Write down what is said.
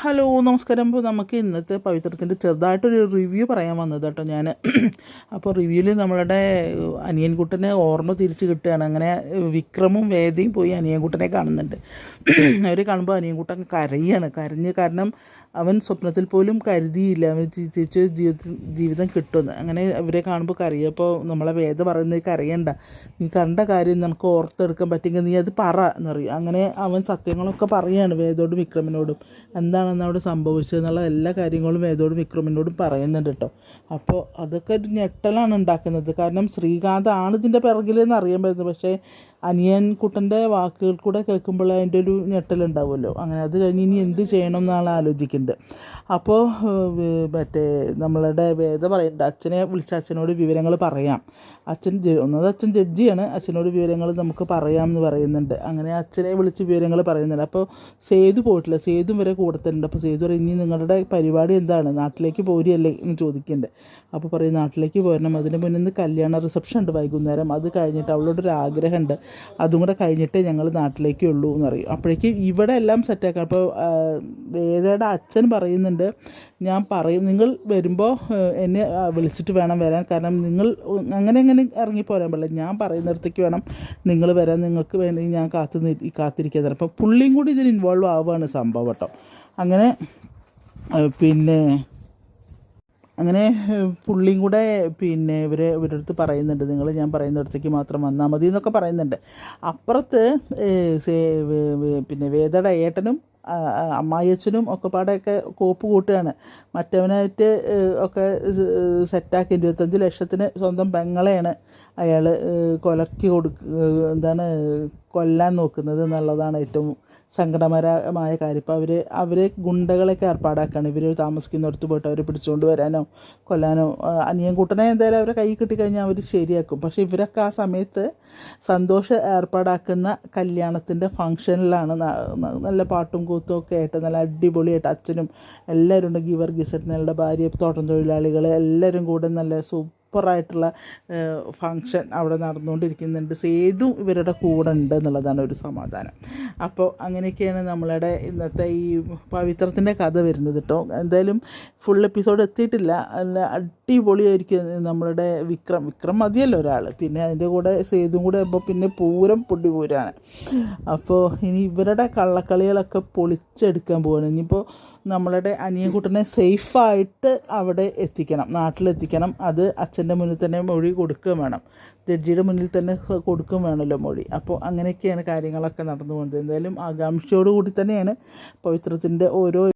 Hello നമസ്കാരം. അപ്പോൾ നമുക്ക് ഇന്നത്തെ പവിത്രത്തിൻ്റെ ചെറുതായിട്ടൊരു റിവ്യൂ പറയാൻ വന്നത് കേട്ടോ ഞാൻ. അപ്പോൾ റിവ്യൂവിൽ നമ്മളുടെ അനിയൻകുട്ടനെ ഓർമ്മ തിരിച്ച് കിട്ടുകയാണ്. അങ്ങനെ വിക്രമും വേദയും പോയി അനിയൻകുട്ടനെ കാണുന്നുണ്ട്. അവർ കാണുമ്പോൾ അനിയൻകുട്ടൻ കരഞ്ഞ് കാരണം അവൻ സ്വപ്നത്തിൽ പോലും കരുതിയില്ല അവൻ തിരിച്ച് ജീവിതം കിട്ടുമെന്ന്. അങ്ങനെ അവരെ കാണുമ്പോൾ കരയും. അപ്പോൾ നമ്മളെ വേദ പറയുന്നത് കരയണ്ട, നീ കണ്ട കാര്യം നിനക്ക് ഓർത്തെടുക്കാൻ പറ്റുമെങ്കിൽ നീ അത് പറ എന്നറിയും. അങ്ങനെ അവൻ സത്യങ്ങളൊക്കെ പറയുകയാണ് വേദയോടും വിക്രമിനോടും, എന്താണെന്ന് അവിടെ സംഭവിച്ചതെന്നുള്ള എല്ലാ കാര്യങ്ങളും വേദയോടും വിക്രമിനോടും പറയുന്നുണ്ട് കേട്ടോ. അപ്പോൾ അതൊക്കെ ഒരു ഞെട്ടലാണ് ഉണ്ടാക്കുന്നത്. കാരണം ശ്രീകാന്ത് ആണ് ഇതിൻ്റെ പിറകിലെന്ന് അറിയാൻ പറ്റുന്നത്. പക്ഷേ അനിയൻകുട്ടൻ്റെ വാക്കുകൾ കൂടെ കേൾക്കുമ്പോൾ അതിൻ്റെ ഒരു ഞെട്ടലുണ്ടാവുമല്ലോ. അങ്ങനെ അത് കഴിഞ്ഞ് ഇനി എന്ത് ചെയ്യണം എന്നാണ് ആലോചിക്കുന്നത്. അപ്പോൾ മറ്റേ നമ്മളുടെ വേദ പറയുന്നുണ്ട്, അച്ഛനെ വിളിച്ച അച്ഛനോട് വിവരങ്ങൾ പറയാം. അച്ഛൻ അച്ഛൻ ജഡ്ജിയാണ്, അച്ഛനോട് വിവരങ്ങൾ നമുക്ക് പറയാമെന്ന് പറയുന്നുണ്ട്. അങ്ങനെ അച്ഛനെ വിളിച്ച് വിവരങ്ങൾ പറയുന്നുണ്ട്. അപ്പോൾ സേതു പോയിട്ടില്ല, സേതു വരെ കൂടത്തുണ്ട്. അപ്പോൾ സേതു പറയും, ഇനി നിങ്ങളുടെ പരിപാടി എന്താണ്, നാട്ടിലേക്ക് പോരുകയല്ലേ എന്ന് ചോദിക്കുന്നുണ്ട്. അപ്പോൾ പറയും നാട്ടിലേക്ക് പോരണം, അതിന് മുന്നേ കല്യാണ റിസപ്ഷൻ ഉണ്ട് വൈകുന്നേരം, അത് കഴിഞ്ഞിട്ട് അവളോടൊരു ആഗ്രഹമുണ്ട്, അതും കൂടെ കഴിഞ്ഞിട്ടേ ഞങ്ങൾ നാട്ടിലേക്ക് ഉള്ളൂ എന്ന് പറയും. അപ്പോഴേക്കും ഇവിടെ എല്ലാം സെറ്റാക്കാം. അപ്പോൾ വേദയുടെ അച്ഛൻ പറയുന്നുണ്ട്, ഞാൻ പറയും നിങ്ങൾ വരുമ്പോൾ എന്നെ വിളിച്ചിട്ട് വേണം വരാൻ, കാരണം നിങ്ങൾ അങ്ങനെ ഇറങ്ങിപ്പോരാൻ പാടില്ല, ഞാൻ പറയുന്നിടത്തേക്ക് വേണം നിങ്ങൾ വരാൻ, നിങ്ങൾക്ക് വേണ്ടി ഞാൻ കാത്തിരിക്കാൻ. അപ്പോൾ പുള്ളിയും കൂടി ഇതിൽ ഇൻവോൾവ് ആവുകയാണ് സംഭവം കേട്ടോ. അങ്ങനെ പുള്ളിയും കൂടെ ഇവരുടെ അടുത്ത് പറയുന്നുണ്ട്, നിങ്ങൾ ഞാൻ പറയുന്നിടത്തേക്ക് മാത്രം വന്നാൽ മതി എന്നൊക്കെ പറയുന്നുണ്ട്. അപ്പുറത്ത് വേദയുടെ ഏട്ടനും അമ്മായിയച്ഛനും ഒക്കെ പാടെയൊക്കെ കോപ്പ് കൂട്ടുകയാണ്. മറ്റവനായിട്ട് ഒക്കെ സെറ്റാക്കി 25 ലക്ഷത്തിന് സ്വന്തം പെങ്ങളെയാണ് അയാൾ കൊല്ലാൻ നോക്കുന്നത് എന്നുള്ളതാണ് ഏറ്റവും സങ്കടകരമായ കാര്യം. ഇപ്പോൾ അവരെ ഗുണ്ടകളൊക്കെ ഏർപ്പാടാക്കുകയാണ്. ഇവർ താമസിക്കുന്നിടത്ത് പോയിട്ട് അവരെ പിടിച്ചുകൊണ്ട് വരാനോ കൊല്ലാനോ. അനിയൻകുട്ടനെ എന്തായാലും അവരെ കൈ കിട്ടിക്കഴിഞ്ഞാൽ അവർ ശരിയാക്കും. പക്ഷേ ഇവരൊക്കെ ആ സമയത്ത് സന്തോഷം ഏർപ്പാടാക്കുന്ന കല്യാണത്തിൻ്റെ ഫംഗ്ഷനിലാണ്. നല്ല പാട്ടും കൂത്തും ഒക്കെ ആയിട്ട് നല്ല അടിപൊളിയായിട്ട് അച്ഛനും എല്ലാവരും ഉണ്ട്, ഗീവർ ഗിസറ്റിനയുടെ ഭാര്യ, തോട്ടം തൊഴിലാളികൾ എല്ലാവരും കൂടെ നല്ല സൂപ്പറായിട്ടുള്ള ഫങ്ഷൻ അവിടെ നടന്നുകൊണ്ടിരിക്കുന്നുണ്ട്. സേതു ഇവരുടെ കൂടെ ഉണ്ട് എന്നുള്ളതാണ് ഒരു സമാധാനം. അപ്പോൾ അങ്ങനെയൊക്കെയാണ് നമ്മളുടെ ഇന്നത്തെ ഈ പവിത്രത്തിൻ്റെ കഥ വരുന്നത് കേട്ടോ. എന്തായാലും ഫുൾ എപ്പിസോഡ് എത്തിയിട്ടില്ല. നല്ല അടിപൊളിയായിരിക്കും. നമ്മളുടെ വിക്രം മതിയല്ലോ ഒരാൾ, പിന്നെ അതിൻ്റെ കൂടെ സേതും കൂടെ ആകുമ്പോൾ പിന്നെ പൂരം പൊടിപൂരാണ്. അപ്പോൾ ഇനി ഇവരുടെ കള്ളക്കളികളൊക്കെ പൊളിച്ചെടുക്കാൻ പോവുകയാണ്. ഇനിയിപ്പോൾ നമ്മളുടെ അനിയൻകുട്ടനെ സേഫായിട്ട് അവിടെ എത്തിക്കണം, നാട്ടിലെത്തിക്കണം. അത് അച്ഛൻ്റെ മുന്നിൽ തന്നെ മൊഴി കൊടുക്കുകയും വേണം, ജഡ്ജിയുടെ മുന്നിൽ തന്നെ കൊടുക്കുകയും വേണമല്ലോ മൊഴി. അപ്പോൾ അങ്ങനെയൊക്കെയാണ് കാര്യങ്ങളൊക്കെ നടന്നു പോകുന്നത്. എന്തായാലും ആകാംക്ഷയോടുകൂടി തന്നെയാണ് പവിത്രത്തിൻ്റെ ഓരോ